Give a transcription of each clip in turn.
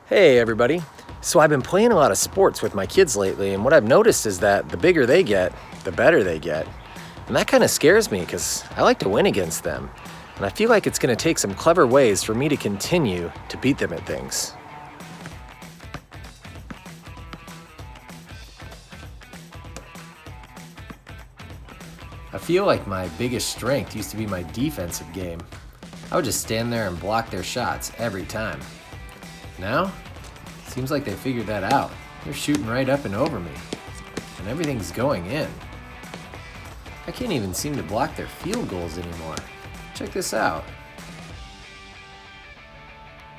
Hey everybody. So I've been playing a lot of sports with my kids lately, and what I've noticed is that the bigger they get, the better they get. And that kind of scares me because I like to win against them. And I feel like it's going to take some clever ways for me to continue to beat them at things. I feel like my biggest strength used to be my defensive game. I would just stand there and block their shots every time. Now, seems like they figured that out. They're shooting right up and over me, and everything's going in. I can't even seem to block their field goals anymore. Check this out.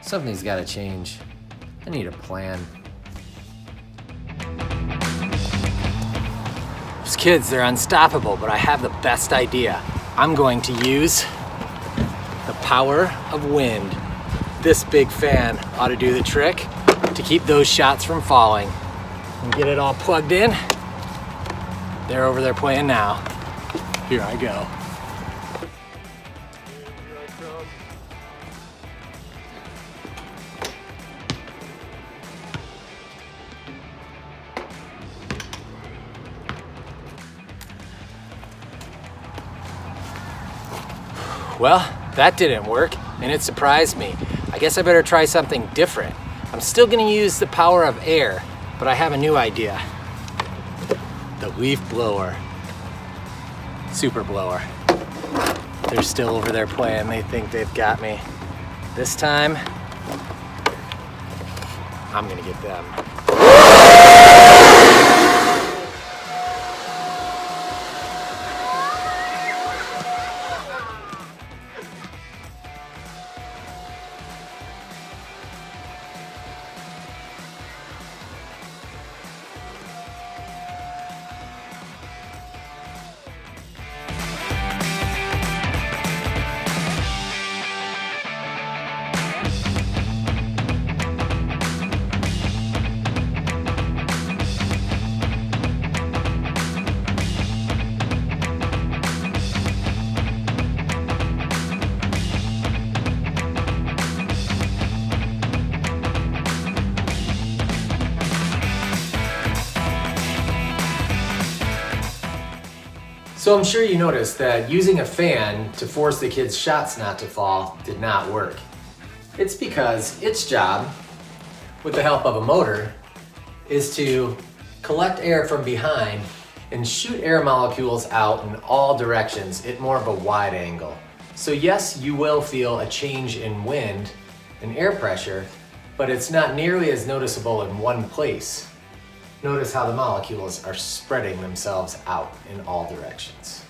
Something's got to change. I need a plan. Those kids, they're unstoppable, but I have the best idea. I'm going to use the power of wind. This big fan ought to do the trick to keep those shots from falling. And get it all plugged in. They're over there playing now. Here I go. Well, that didn't work, and it surprised me. I guess I better try something different. I'm still gonna use the power of air, but I have a new idea. The leaf blower. Super blower. They're still over there playing. They think they've got me. This time, I'm gonna get them. So I'm sure you noticed that using a fan to force the kids' shots not to fall did not work. It's because its job, with the help of a motor, is to collect air from behind and shoot air molecules out in all directions at more of a wide angle. So yes, you will feel a change in wind and air pressure, but it's not nearly as noticeable in one place. Notice how the molecules are spreading themselves out in all directions.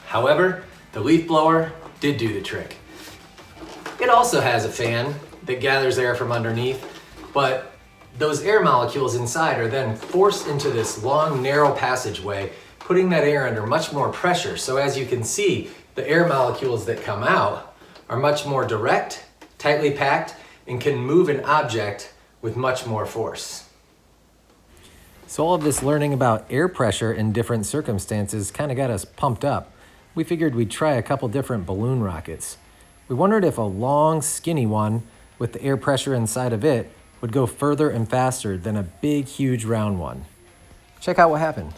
However, the leaf blower did do the trick. It also has a fan that gathers air from underneath, but those air molecules inside are then forced into this long, narrow passageway, putting that air under much more pressure. So as you can see, the air molecules that come out are much more direct, tightly packed, and can move an object with much more force. So all of this learning about air pressure in different circumstances kind of got us pumped up. We figured we'd try a couple different balloon rockets. We wondered if a long, skinny one with the air pressure inside of it would go further and faster than a big, huge round one. Check out what happened.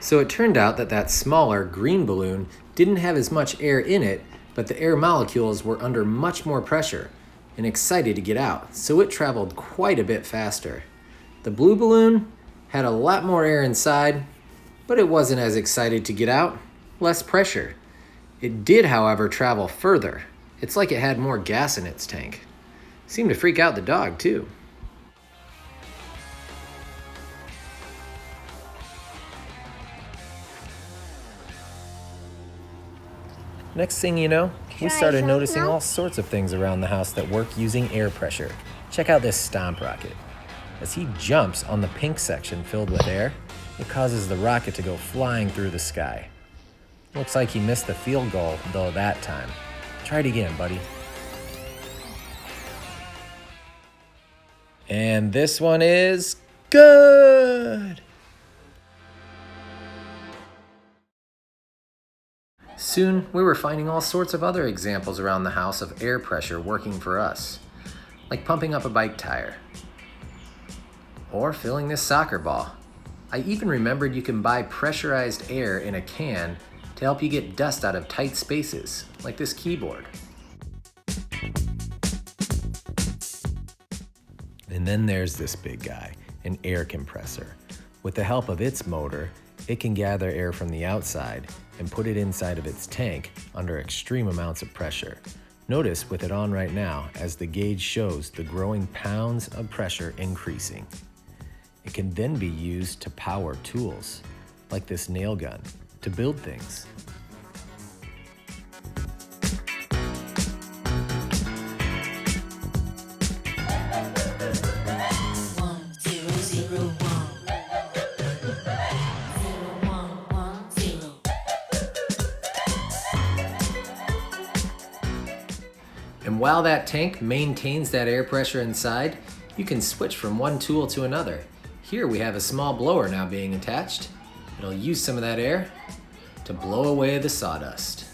So it turned out that that smaller green balloon didn't have as much air in it, but the air molecules were under much more pressure and excited to get out, so it traveled quite a bit faster. The blue balloon had a lot more air inside, but it wasn't as excited to get out, less pressure. It did, however, travel further. It's like it had more gas in its tank. Seemed to freak out the dog, too. Next thing you know, we started noticing all sorts of things around the house that work using air pressure. Check out this stomp rocket. As he jumps on the pink section filled with air, it causes the rocket to go flying through the sky. Looks like he missed the field goal, though, that time. Try it again, buddy. And this one is good. Soon, we were finding all sorts of other examples around the house of air pressure working for us, like pumping up a bike tire or filling this soccer ball. I even remembered you can buy pressurized air in a can to help you get dust out of tight spaces, like this keyboard. And then there's this big guy, an air compressor. With the help of its motor, it can gather air from the outside and put it inside of its tank under extreme amounts of pressure. Notice with it on right now, as the gauge shows the growing pounds of pressure increasing. It can then be used to power tools, like this nail gun, to build things. And while that tank maintains that air pressure inside, you can switch from one tool to another. Here we have a small blower now being attached. It'll use some of that air to blow away the sawdust.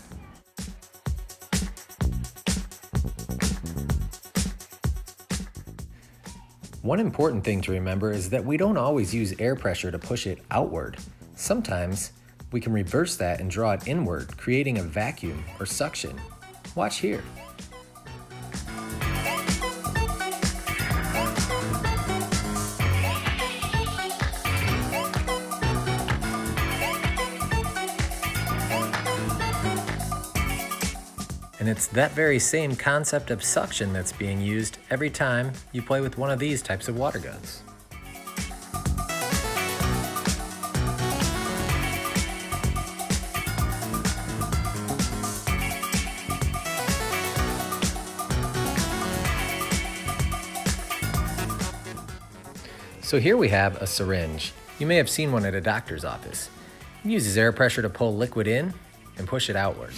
One important thing to remember is that we don't always use air pressure to push it outward. Sometimes we can reverse that and draw it inward, creating a vacuum or suction. Watch here. And it's that very same concept of suction that's being used every time you play with one of these types of water guns. So here we have a syringe. You may have seen one at a doctor's office. It uses air pressure to pull liquid in and push it outward.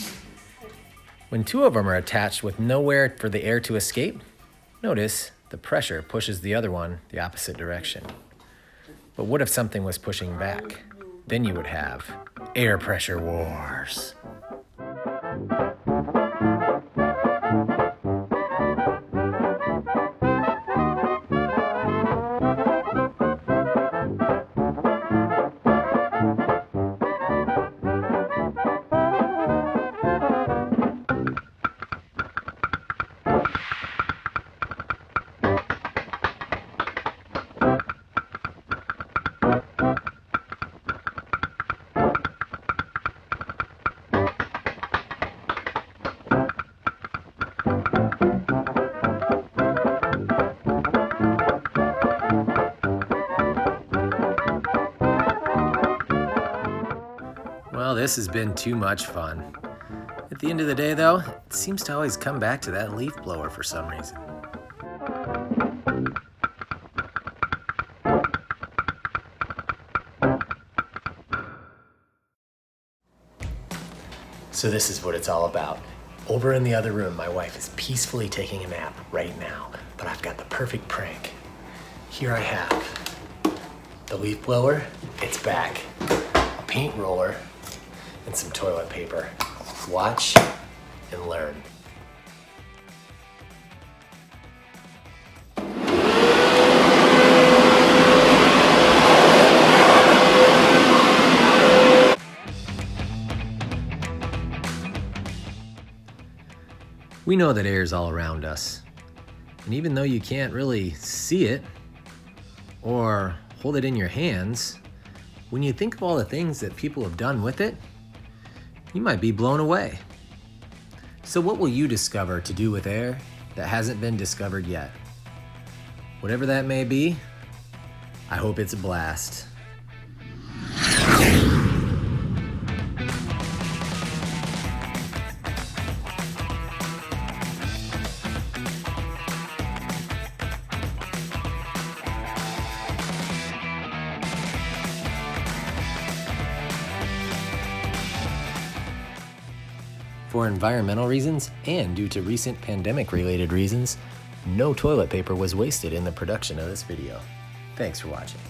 When two of them are attached with nowhere for the air to escape, notice the pressure pushes the other one the opposite direction. But what if something was pushing back? Then you would have air pressure wars. Well, this has been too much fun. At the end of the day, though, it seems to always come back to that leaf blower for some reason. So this is what it's all about. Over in the other room, my wife is peacefully taking a nap right now, but I've got the perfect prank. Here I have the leaf blower, it's back, a paint roller, and some toilet paper. Watch and learn. We know that air is all around us. And even though you can't really see it or hold it in your hands, when you think of all the things that people have done with it, you might be blown away. So what will you discover to do with air that hasn't been discovered yet? Whatever that may be, I hope it's a blast. For environmental reasons and due to recent pandemic-related reasons, No toilet paper was wasted in the production of this video. Thanks for watching.